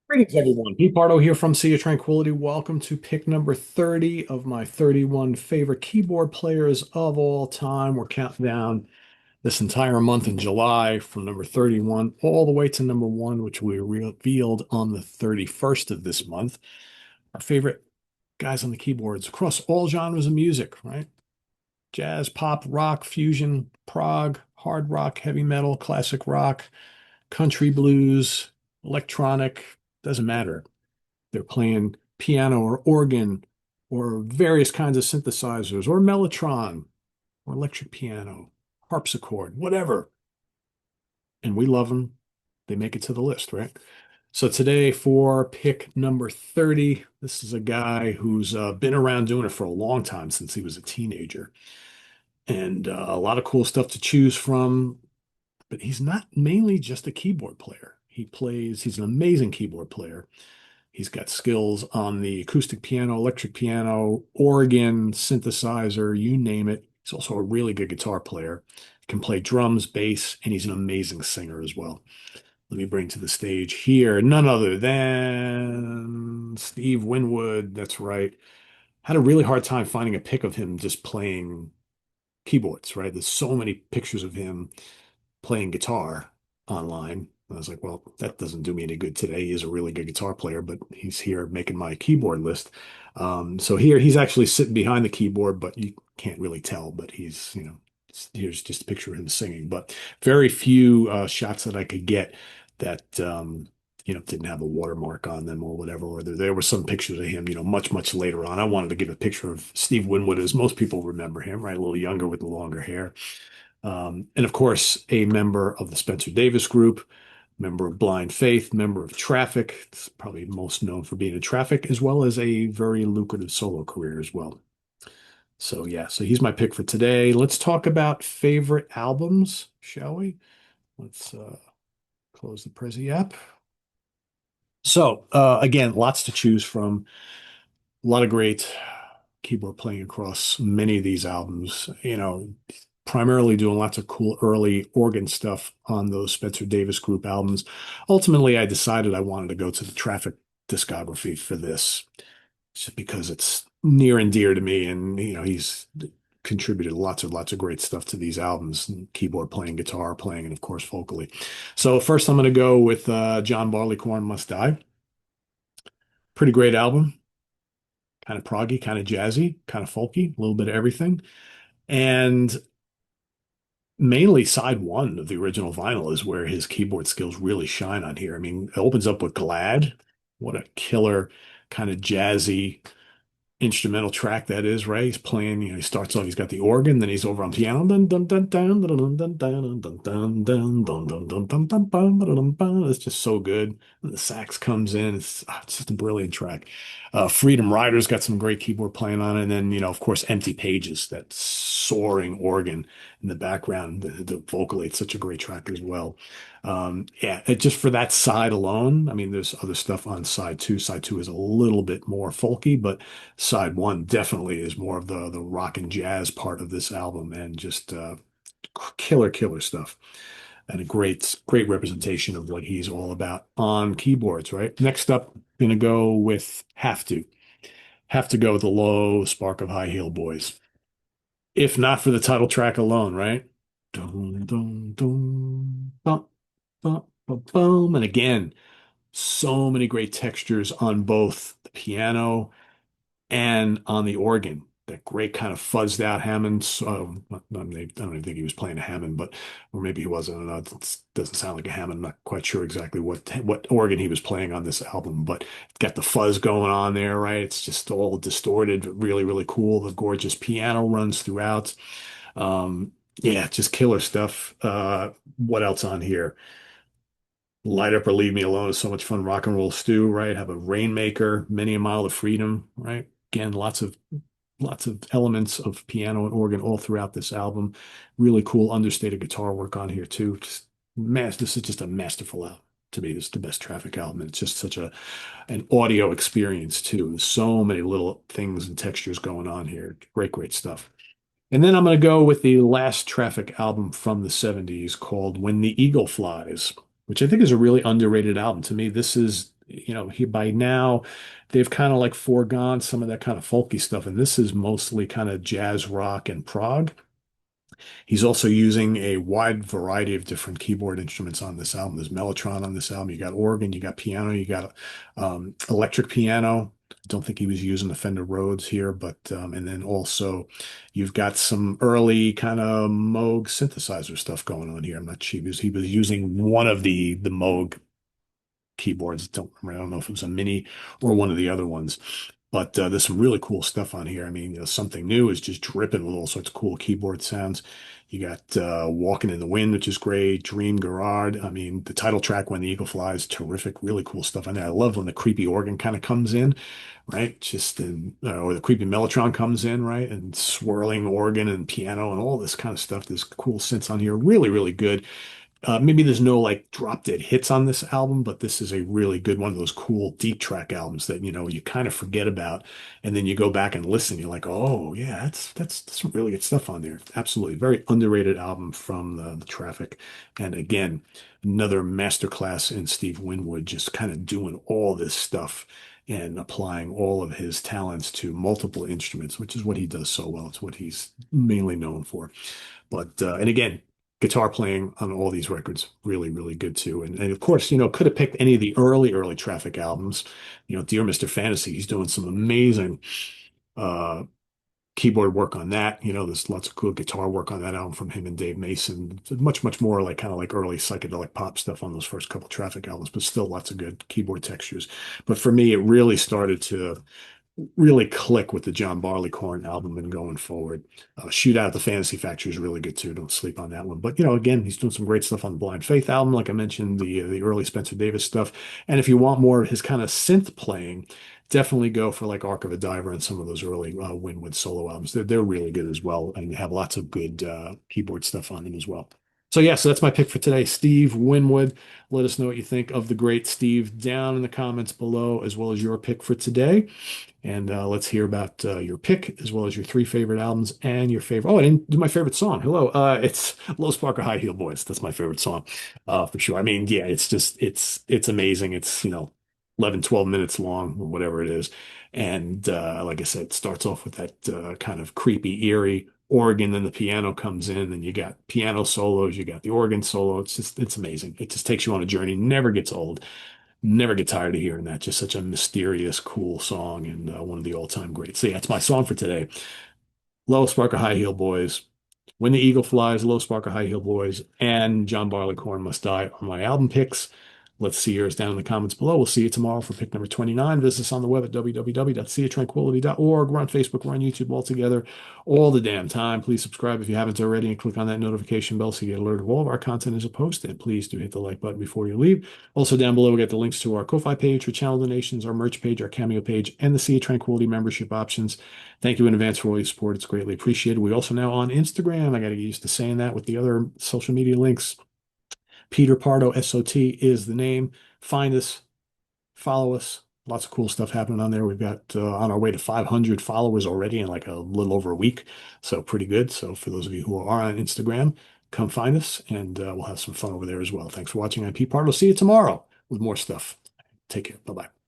Greetings, everyone. Pete Pardo here from Sea of Tranquility. Welcome to pick number 30 of my 31 favorite keyboard players of all time. We're counting down this entire month in July from number 31 all the way to number one, which we revealed on the 31st of this month. Our favorite guys on the keyboards across all genres of music, right? Jazz, pop, rock, fusion, prog, hard rock, heavy metal, classic rock, country blues, electronic, doesn't matter. They're playing piano or organ or various kinds of synthesizers or mellotron or electric piano, harpsichord, whatever. And we love them. They make it to the list, right? So today for pick number 30, this is a guy who's been around doing it for a long time since he was a teenager. And a lot of cool stuff to choose from, but he's not mainly just a keyboard player. He's an amazing keyboard player. He's got skills on the acoustic piano, electric piano, organ, synthesizer, you name it. He's also a really good guitar player. Can play drums, bass, and he's an amazing singer as well. Let me bring to the stage here none other than Steve Winwood. That's right. Had a really hard time finding a pic of him just playing keyboards, right? There's so many pictures of him playing guitar online. I was like, well, that doesn't do me any good today. He is a really good guitar player, but he's here making my keyboard list. So here he's actually sitting behind the keyboard, but you can't really tell. But here's just a picture of him singing. But very few shots that I could get that didn't have a watermark on them or whatever. Or there were some pictures of him, much, much later on. I wanted to give a picture of Steve Winwood as most people remember him, right? A little younger with the longer hair. And of course, a member of the Spencer Davis Group, member of Blind Faith, member of Traffic. It's probably most known for being in Traffic, as well as a very lucrative solo career as well. So yeah, so he's my pick for today. Let's talk about favorite albums, shall we? Let's close the Prezi app. So again, lots to choose from. A lot of great keyboard playing across many of these albums. Primarily doing lots of cool early organ stuff on those Spencer Davis Group albums. Ultimately, I decided I wanted to go to the Traffic discography for this, just because it's near and dear to me, and he's contributed lots of great stuff to these albums: keyboard playing, guitar playing, and of course vocally. So first, I'm going to go with John Barleycorn "Must Die." Pretty great album, kind of proggy, kind of jazzy, kind of folky, a little bit of everything. And mainly side one of the original vinyl is where his keyboard skills really shine on here. I mean, it opens up with Glad. What a killer kind of jazzy instrumental track that is, right? He's playing, he starts off, he's got the organ, then he's over on piano. Dun, dun, dun, dun, dun, dun, dun, dun, dun, dun, dun, dun, dun, dun, dun, dun, dun, dun, dun, dun. It's just so good. And the sax comes in. It's just a brilliant track. Freedom Rider's got some great keyboard playing on it. And then, of course, Empty Pages, that soaring organ in the background. The vocalate's such a great track as well. Yeah, just for that side alone, I mean, there's other stuff on side two. Side two is a little bit more folky, but side one definitely is more of the rock and jazz part of this album, and just killer stuff, and a great representation of what he's all about on keyboards. Right. Next up, gonna go with have to go with the Low Spark of High Heel Boys. If not for the title track alone, right? Dun, dun, dun, bum, bum, bum, bum. And again, so many great textures on both the piano and on the organ. That great kind of fuzzed out Hammond. I don't even think he was playing a Hammond, but or maybe he wasn't. I don't know. It doesn't sound like a Hammond. I'm not quite sure exactly what organ he was playing on this album, but it's got the fuzz going on there, right? It's just all distorted, really cool. The gorgeous piano runs throughout. Yeah, just killer stuff. What else on here? Light Up or Leave Me Alone is so much fun. Rock and Roll Stew, right? Have a Rainmaker, Many a Mile of Freedom, right? Again, lots of elements of piano and organ all throughout this album. Really cool understated guitar work on here too. This is just a masterful album. To me, this is the best Traffic album. It's just such an audio experience too. There's so many little things and textures going on here. Great stuff. And then I'm going to go with the last Traffic album from the 70s called When the Eagle Flies, which I think is a really underrated album. To me, this is, he by now they've kind of like foregone some of that kind of folky stuff, and this is mostly kind of jazz rock and prog. He's also using a wide variety of different keyboard instruments on this album. There's Mellotron on this album. You got organ, you got piano, you got electric piano. I don't think he was using the Fender Rhodes here, but and then also you've got some early kind of Moog synthesizer stuff going on here. I'm not sure he was using one of the Moog keyboards. I don't know if it was a mini or one of the other ones. But there's some really cool stuff on here. I mean, something new is just dripping with all sorts of cool keyboard sounds. You got Walking in the Wind, which is great. Dream Garage. I mean, the title track, When the Eagle Flies, terrific. Really cool stuff on there. I love when the creepy organ kind of comes in, right? Or the creepy mellotron comes in, right? And swirling organ and piano and all this kind of stuff. There's cool synths on here. Really, really good. Maybe there's no like drop dead hits on this album, but this is a really good one of those cool deep track albums that you kind of forget about, and then you go back and listen. You're like, oh yeah, that's some really good stuff on there. Absolutely, very underrated album from the Traffic, and again, another masterclass in Steve Winwood, just kind of doing all this stuff and applying all of his talents to multiple instruments, which is what he does so well. It's what he's mainly known for. But and again, guitar playing on all these records really, really good too. And of course, could have picked any of the early Traffic albums. Dear Mr. Fantasy, he's doing some amazing uh keyboard work on that. There's lots of cool guitar work on that album from him and Dave Mason. Much, much more like kind of like early psychedelic pop stuff on those first couple Traffic albums, but still lots of good keyboard textures. But for me, it really started to really click with the John Barleycorn album and going forward. Shootout at the Fantasy Factory is really good too. Don't sleep on that one. But again, he's doing some great stuff on the Blind Faith album, like I mentioned, the early Spencer Davis stuff. And if you want more of his kind of synth playing, definitely go for like Arc of a Diver and some of those early Winwood solo albums. They're really good as well, and have lots of good keyboard stuff on them as well. So yeah, so that's my pick for today, Steve Winwood. Let us know what you think of the great Steve down in the comments below, as well as your pick for today. And let's hear about your pick, as well as your three favorite albums and your favorite. Oh, I didn't do my favorite song. Hello. It's Low Sparker High Heel Boys. That's my favorite song, for sure. I mean, yeah, it's amazing. It's, 11, 12 minutes long or whatever it is. And like I said, it starts off with that kind of creepy, eerie organ, then the piano comes in, and you got piano solos, you got the organ solo. It's amazing. It just takes you on a journey, never gets old. Never get tired of hearing that. Just such a mysterious, cool song, and one of the all-time greats. So yeah, it's my song for today. Low Sparker High Heel Boys, When the Eagle Flies, Low Sparker High Heel Boys, and John Barleycorn Must Die are my album picks. Let's see yours down in the comments below. We'll see you tomorrow for pick number 29. Visit us on the web at www.seatranquility.org. We're on Facebook. We're on YouTube all together all the damn time. Please subscribe if you haven't already and click on that notification bell so you get alerted of all of our content as it posted. Please do hit the like button before you leave. Also down below, we got the links to our Ko-Fi page for channel donations, our merch page, our Cameo page, and the Sea of Tranquility membership options. Thank you in advance for all your support. It's greatly appreciated. We're also now on Instagram. I got to get used to saying that with the other social media links. Peter Pardo, SOT is the name. Find us, follow us. Lots of cool stuff happening on there. We've got on our way to 500 followers already in like a little over a week. So pretty good. So for those of you who are on Instagram, come find us, and we'll have some fun over there as well. Thanks for watching. I'm Pete Pardo. See you tomorrow with more stuff. Take care. Bye-bye.